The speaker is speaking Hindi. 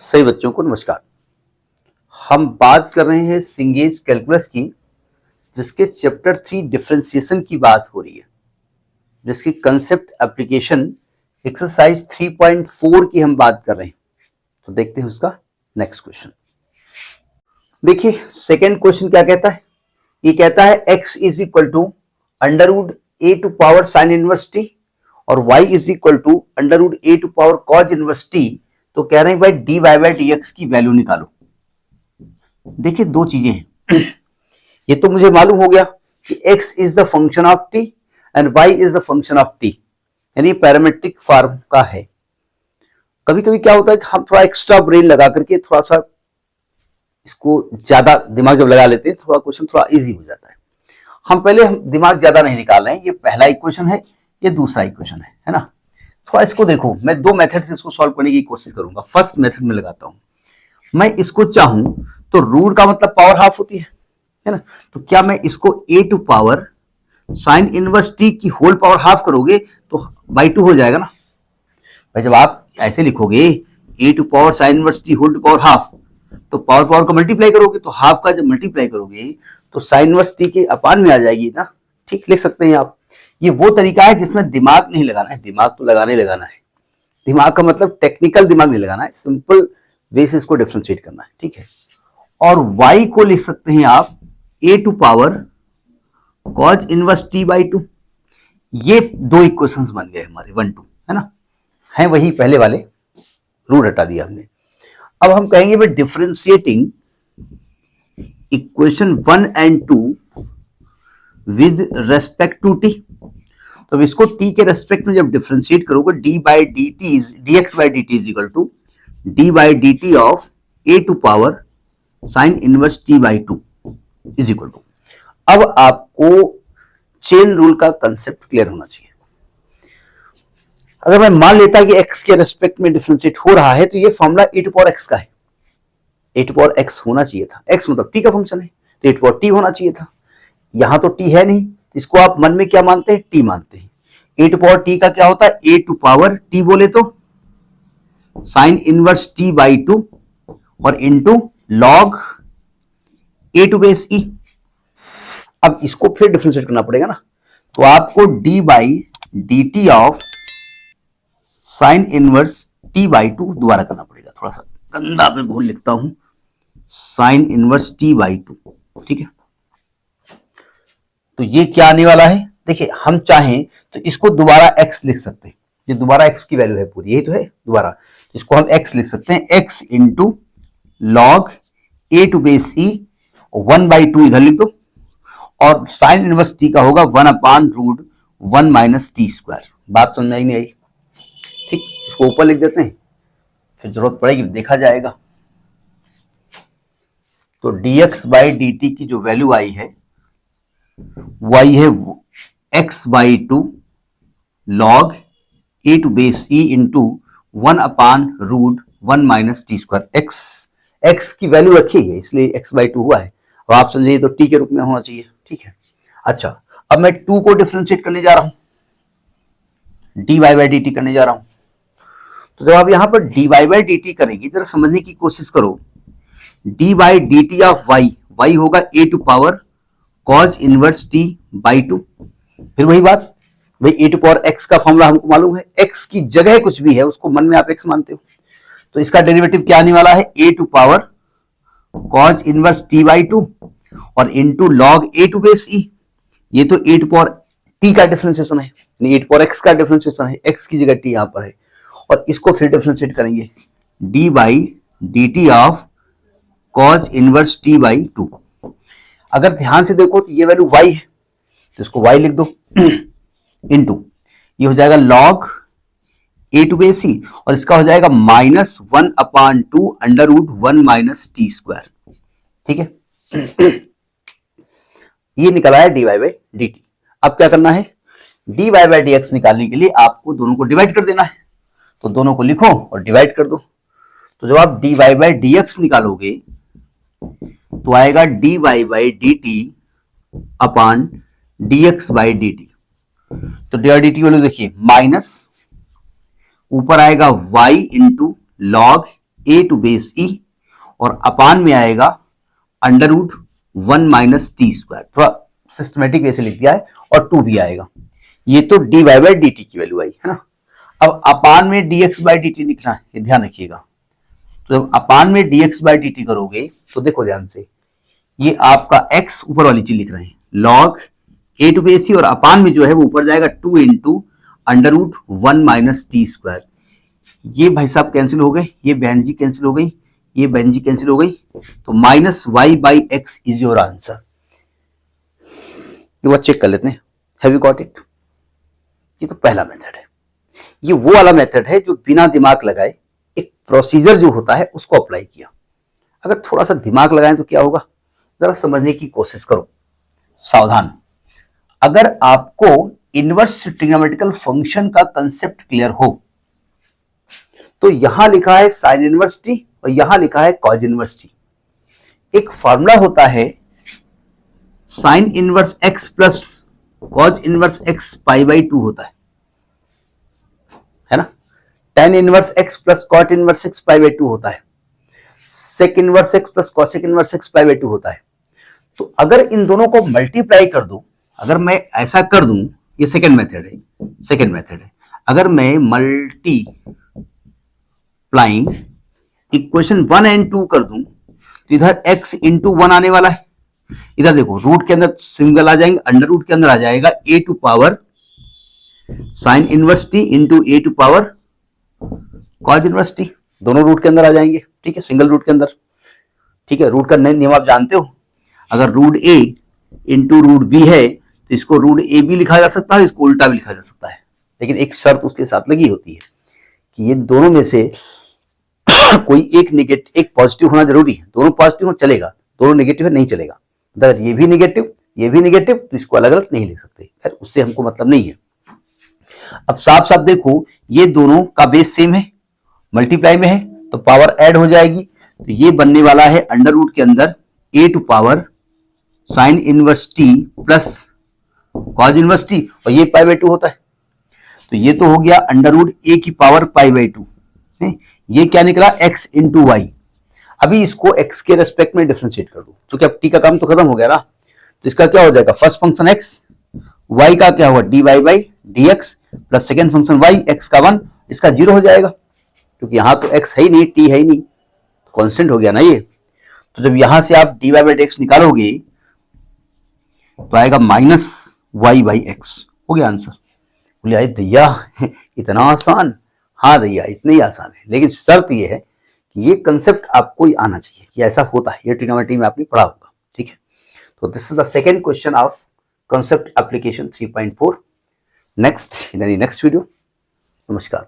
सभी बच्चों को नमस्कार। हम बात कर रहे हैं सिंगेज कैलकुलस की, जिसके चैप्टर 3 डिफरेंशिएशन की बात हो रही है, जिसकी कंसेप्ट एप्लीकेशन एक्सरसाइज 3.4 की हम बात कर रहे हैं। तो देखते हैं उसका नेक्स्ट क्वेश्चन। देखिए सेकेंड क्वेश्चन क्या कहता है। ये कहता है x is equal to under root a to power sine inverse t और y is equal to under root a to power cos inverse t. तो कह रहे हैं भाई dy बाई dx की वैल्यू निकालो। देखिए दो चीजें हैं। ये तो मुझे मालूम हो गया कि x is the function of t and y is the function of t, यानी पैरामेट्रिक फॉर्म का है। कभी कभी क्या होता है कि हम थोड़ा एक्स्ट्रा ब्रेन लगा करके थोड़ा सा इसको ज्यादा दिमाग जब लगा लेते हैं, थोड़ा क्वेश्चन थोड़ा इजी हो जाता है। हम दिमाग ज्यादा नहीं निकाल रहे हैं। ये पहला इक्वेशन है, ये दूसरा इक्वेशन है ना। थोड़ा इसको देखो, मैं दो मेथड से इसको सॉल्व करने की कोशिश करूंगा। फर्स्ट मेथड में लगाता हूं। मैं इसको चाहूं तो रूट का मतलब पावर हाफ होती है ना। तो क्या मैं इसको a to power sine inverse t की होल पावर हाफ करोगे तो बाई 2 हो जाएगा ना भाई। जब आप ऐसे लिखोगे a to power sine inverse t whole to power half, तो पावर पावर को मल्टीप्लाई करोगे तो हाफ का जब मल्टीप्लाई करोगे तो साइन इनवर्स t के अपान में आ जाएगी ना। ठीक, लिख सकते हैं आप। ये वो तरीका है जिसमें दिमाग नहीं लगाना है। दिमाग तो लगाना है। दिमाग का मतलब टेक्निकल दिमाग नहीं लगाना है, सिंपल वे से इसको डिफरेंशिएट करना है। ठीक है। और y को लिख सकते हैं आप a to power cos inverse t by 2। ये दो इक्वेशंस बन गए हमारे 1 2, है ना। है वही पहले वाले, रूट हटा दिया हमने। अब हम कहेंगे भाई differentiating equation 1 and 2 with respect to t। तो इसको t के रेस्पेक्ट में जब डिफरेंशिएट करोगे dx by dt is equal to d by dt of a to power sine inverse t by 2 is equal to. अब आपको चेन रूल का कंसेप्ट क्लियर होना चाहिए। अगर मैं मान लेता कि x के रेस्पेक्ट में डिफरेंशिएट हो रहा है तो ये formula a to power x का है। a टू पावर x होना चाहिए था। x मतलब t का फंक्शन है तो a टू पावर t होना चाहिए था। यहां तो t है नहीं, इसको आप मन में क्या मानते हैं, t मानते हैं। a टू पावर t का क्या होता है, a टू पावर t बोले तो साइन इनवर्स t बाई 2 और into log a to base e। अब इसको फिर डिफरेंशिएट करना पड़ेगा ना, तो आपको d by d T of sine inverse t by 2 दोबारा करना पड़ेगा। थोड़ा सा गंदा मैं भूल लिखता हूं, साइन इनवर्स t बाई 2। ठीक है। तो ये क्या आने वाला है, देखिए हम चाहें तो इसको दोबारा x लिख सकते हैं। ये दोबारा x की वैल्यू है पूरी, यही तो है दोबारा। इसको हम x लिख सकते हैं, x into log a to base e, 1 by 2 इधर लिख दो और साइन इनवर्स t का होगा 1 upon root 1 minus t square. बात समझ में आई नहीं आई? ठीक, इसको ऊपर लिख देते हैं, फिर जरूरत पड़ेगी देखा जाएगा। तो dx बाई dt की जो वैल्यू आई है वो आई है x by 2 log a to base e into 1 upon root 1 minus t square. x की वैल्यू रखी है इसलिए x बाई 2 हुआ है। अब आप समझिए तो t के रूप में होना चाहिए। ठीक है। अच्छा, अब मैं 2 को डिफरेंशिएट करने जा रहा हूं, dy बाई dt करने जा रहा हूं। तो जब आप यहां पर dy बाई dt करेंगे, जरा समझने की कोशिश करो। d by dt of y होगा a to power cos inverse t by 2। फिर वही बात, भाई a टू पावर x का फॉर्मूला हमको मालूम है, x की जगह कुछ भी है उसको मन में आप x मानते हो, तो इसका डेरिवेटिव क्या आने वाला है, a to power cos inverse t by 2 और into log a to base e। ये तो a टू पावर t का डिफरेंशिएशन है, यानी a टू पावर x का डिफरेंशिएशन है, x की जगह t यहां पर है। और इसको फिर डिफरेंशिएट करेंगे, d by dt of cause inverse t by 2। अगर ध्यान से देखो तो ये वैल्यू y है तो इसको y लिख दो इनटू ये हो जाएगा log a to base e और इसका हो जाएगा minus 1 upon 2 under root 1 minus t square. ठीक है। ये निकला है dy बाई dt। अब क्या करना है, dy बाई dx निकालने के लिए आपको दोनों को डिवाइड कर देना है। तो दोनों को लिखो और डिवाइड कर दो। तो जब आप dy बाई dx निकालोगे तो आएगा dy by dt upon dx by dt। तो dy dt वैल्यू देखिए, माइनस ऊपर आएगा y into log a to base e और अपान में आएगा under root 1 minus t square. थोड़ा सिस्टमेटिक वे से लिख दिया है और 2 भी आएगा। ये तो d y by d t की वैल्यू आई है ना। अब अपान में dx बाई डी टी लिखना है, ये ध्यान रखिएगा। तो जब अपान में dx बाई डी टी करोगे तो देखो ध्यान से, ये आपका x ऊपर वाली चीज लिख रहे हैं log a to base c और अपान में जो है वो ऊपर जाएगा 2 into under root 1 minus t square. ये भाई साहब कैंसिल हो गए, ये बहन जी कैंसिल हो गई, ये बहन जी कैंसिल हो गई, तो minus y by x is your answer. ये बात चेक कर लेते हैं, हैव यू गॉट इट। ये तो पहला मेथड है। ये वो वाला मेथड है जो बिना दिमाग लगाए एक प्रोसीजर जो होता है उसको अप्लाई किया। अगर थोड़ा सा दिमाग लगाएं तो क्या होगा, जरा समझने की कोशिश करो। सावधान, अगर आपको इनवर्स ट्रिग्नोमेट्रिकल फंक्शन का कंसेप्ट क्लियर हो तो यहां लिखा है साइन इनवर्स टी और यहां लिखा है कॉज इनवर्स टी। एक फॉर्मूला होता है sine inverse x plus cos inverse x pi by 2 होता है ना। Tan inverse x plus cot inverse x pi by 2 होता है। Sec inverse x plus cosec inverse x pi by 2 होता है। तो अगर इन दोनों को मल्टीप्लाई कर दो, अगर मैं ऐसा कर दूं, ये सेकेंड मेथड है, अगर मैं मल्टीप्लाइंग इक्वेशन 1 एंड 2 कर दूं तो इधर x इंटू 1 आने वाला है। इधर देखो रूट के अंदर सिंगल आ जाएंगे, अंडर रूट के अंदर आ जाएगा a to power sine inverse t into a to power cos inverse t, दोनों रूट के अंदर आ जाएंगे। ठीक है, सिंगल रूट के अंदर। ठीक है, रूट का नियम आप जानते हो, अगर root a into root B है तो इसको रूट ए बी लिखा जा सकता है, इसको उल्टा भी लिखा जा सकता है, लेकिन एक शर्त उसके साथ लगी होती है कि ये दोनों में से कोई एक नेगेटिव एक पॉजिटिव होना जरूरी है। दोनों पॉजिटिव हो चलेगा, दोनों नेगेटिव है नहीं चलेगा। अगर ये भी नेगेटिव तो इसको अलग अलग नहीं लिख सकते। खैर उससे हमको मतलब नहीं है। अब साफ साफ देखो, ये दोनों का बेस सेम है, मल्टीप्लाई में है तो पावर ऐड हो जाएगी। तो ये बनने वाला है अंडर रूट के अंदर a to power sine inverse t plus cos inverse t और ये पाई बाई 2 होता है। तो ये तो हो गया अंडर रूट a की पावर पाई बाई 2। ये क्या निकला x इंटू वाई। अभी इसको x के रेस्पेक्ट में डिफरेंशिएट कर दो तो क्या t का काम तो खत्म हो गया ना। तो इसका क्या हो जाएगा, फर्स्ट फंक्शन x, y का क्या हुआ dy by dx plus second function y, x का 1, इसका 0 हो जाएगा क्योंकि यहां तो x है ही नहीं, t है ही नहीं, कांस्टेंट हो गया ना ये। तो जब यहां से आप dy बाई dx निकालोगे तो आएगा माइनस y बाई x, हो गया आंसर। बोले अरे दैया इतना आसान। हाँ दैया इतना ही आसान है, लेकिन शर्त ये है कि ये कंसेप्ट आपको ही आना चाहिए कि ऐसा होता है। ये ट्रिग्नोमेट्री में आपने पढ़ा होगा। ठीक है, तो this is the second question of concept application 3.4. Next, in any next video. Namaskar.